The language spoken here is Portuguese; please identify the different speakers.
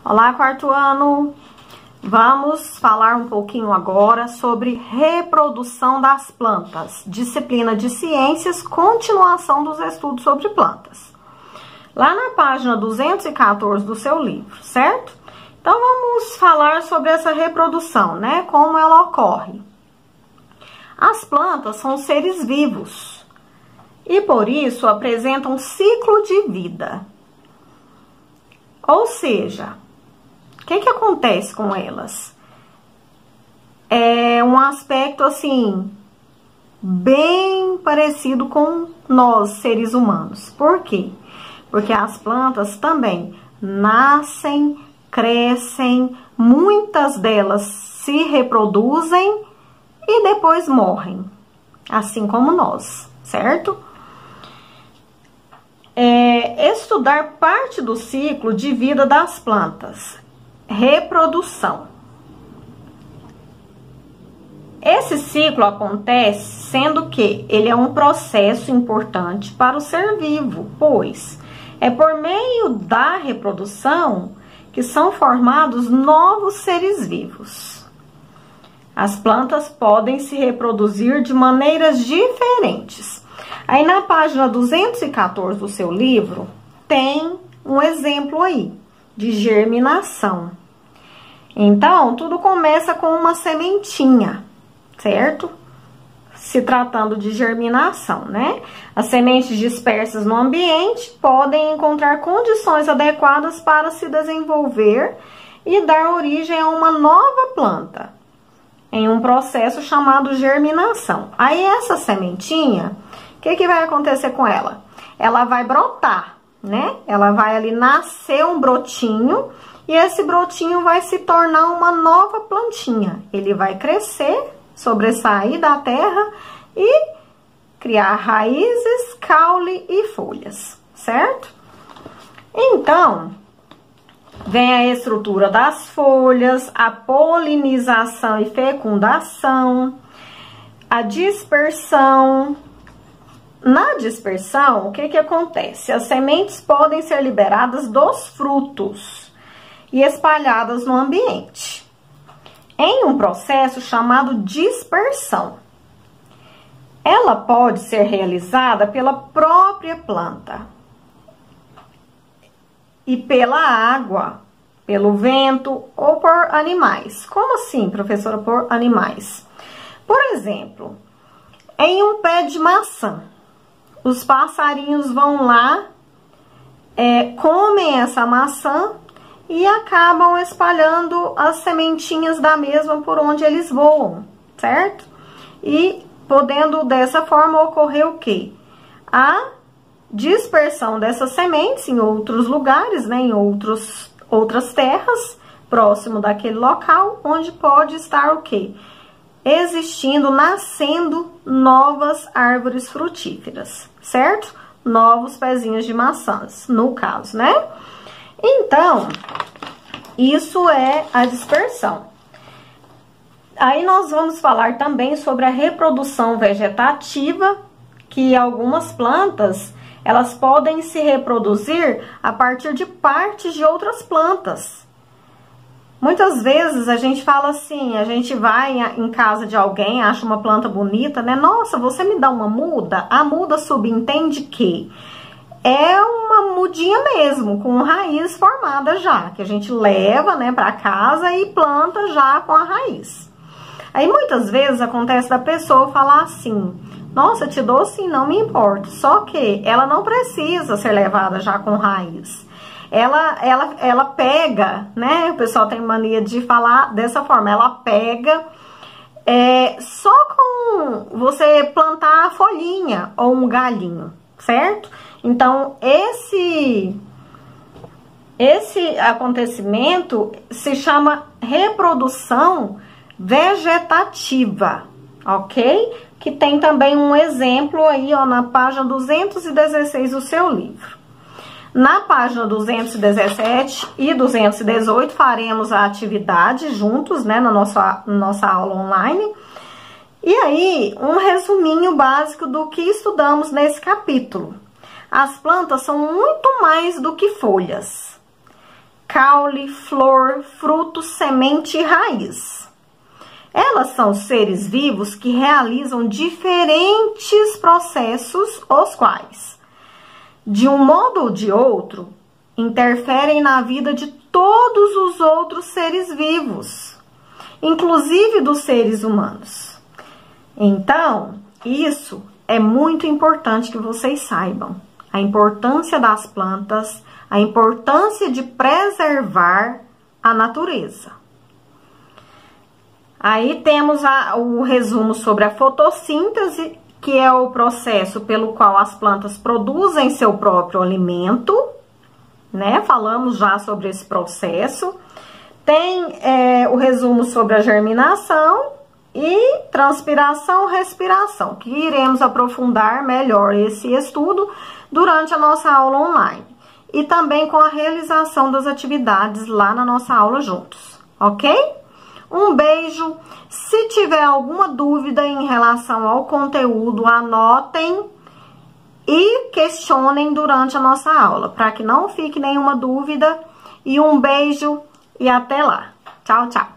Speaker 1: Olá, quarto ano! Vamos falar um pouquinho agora sobre reprodução das plantas. Disciplina de Ciências, continuação dos estudos sobre plantas. Lá na página 214 do seu livro, certo? Então, vamos falar sobre essa reprodução, né? Como ela ocorre. As plantas são seres vivos e, por isso, apresentam ciclo de vida. Ou seja, o que acontece com elas? É um aspecto, assim, bem parecido com nós, seres humanos. Por quê? Porque as plantas também nascem, crescem, muitas delas se reproduzem e depois morrem, assim como nós, certo? Estudar parte do ciclo de vida das plantas. Reprodução. Esse ciclo acontece sendo que ele é um processo importante para o ser vivo, pois é por meio da reprodução que são formados novos seres vivos. As plantas podem se reproduzir de maneiras diferentes. Aí na página 214 do seu livro tem um exemplo aí de germinação. Então, tudo começa com uma sementinha, certo? Se tratando de germinação, né? As sementes dispersas no ambiente podem encontrar condições adequadas para se desenvolver e dar origem a uma nova planta, em um processo chamado germinação. Aí essa sementinha, o que vai acontecer com ela? Ela vai brotar, né? Ela vai ali nascer um brotinho e esse brotinho vai se tornar uma nova plantinha. Ele vai crescer, sobressair da terra e criar raízes, caule e folhas, certo? Então, vem a estrutura das folhas, a polinização e fecundação, a dispersão. Na dispersão, o que acontece? As sementes podem ser liberadas dos frutos e espalhadas no ambiente, em um processo chamado dispersão. Ela pode ser realizada pela própria planta e pela água, pelo vento ou por animais. Como assim, professora, por animais? Por exemplo, em um pé de maçã, os passarinhos vão lá, comem essa maçã e acabam espalhando as sementinhas da mesma por onde eles voam, certo? E podendo dessa forma ocorrer o quê? A dispersão dessas sementes em outros lugares, né? Em outras terras, próximo daquele local, onde pode estar o quê? Existindo, nascendo novas árvores frutíferas, certo? Novos pezinhos de maçãs, no caso, né? Então, isso é a dispersão. Aí nós vamos falar também sobre a reprodução vegetativa, que algumas plantas, elas podem se reproduzir a partir de partes de outras plantas. Muitas vezes a gente fala assim, a gente vai em casa de alguém, acha uma planta bonita, né? Nossa, você me dá uma muda? A muda subentende que é uma mudinha mesmo, com raiz formada já, que a gente leva, né, para casa e planta já com a raiz. Aí muitas vezes acontece da pessoa falar assim, nossa, te dou sim, não me importa. Só que ela não precisa ser levada já com raiz. Ela pega, né? O pessoal tem mania de falar dessa forma. Ela pega só com você plantar a folhinha ou um galhinho, certo? Então, esse acontecimento se chama reprodução vegetativa, ok? Que tem também um exemplo aí, ó, na página 216 do seu livro. Na página 217 e 218 faremos a atividade juntos, né, na nossa aula online. E aí, um resuminho básico do que estudamos nesse capítulo. As plantas são muito mais do que folhas. caule, flor, fruto, semente e raiz. Elas são seres vivos que realizam diferentes processos, os quais, de um modo ou de outro, interferem na vida de todos os outros seres vivos, inclusive dos seres humanos. Então, isso é muito importante que vocês saibam. A importância das plantas, a importância de preservar a natureza. Aí temos o resumo sobre a fotossíntese, que é o processo pelo qual as plantas produzem seu próprio alimento, né? Falamos já sobre esse processo. Tem o resumo sobre a germinação e transpiração, respiração, que iremos aprofundar melhor esse estudo durante a nossa aula online. E também com a realização das atividades lá na nossa aula juntos, ok? Um beijo. Se tiver alguma dúvida em relação ao conteúdo, anotem e questionem durante a nossa aula, para que não fique nenhuma dúvida. E um beijo e até lá. Tchau, tchau.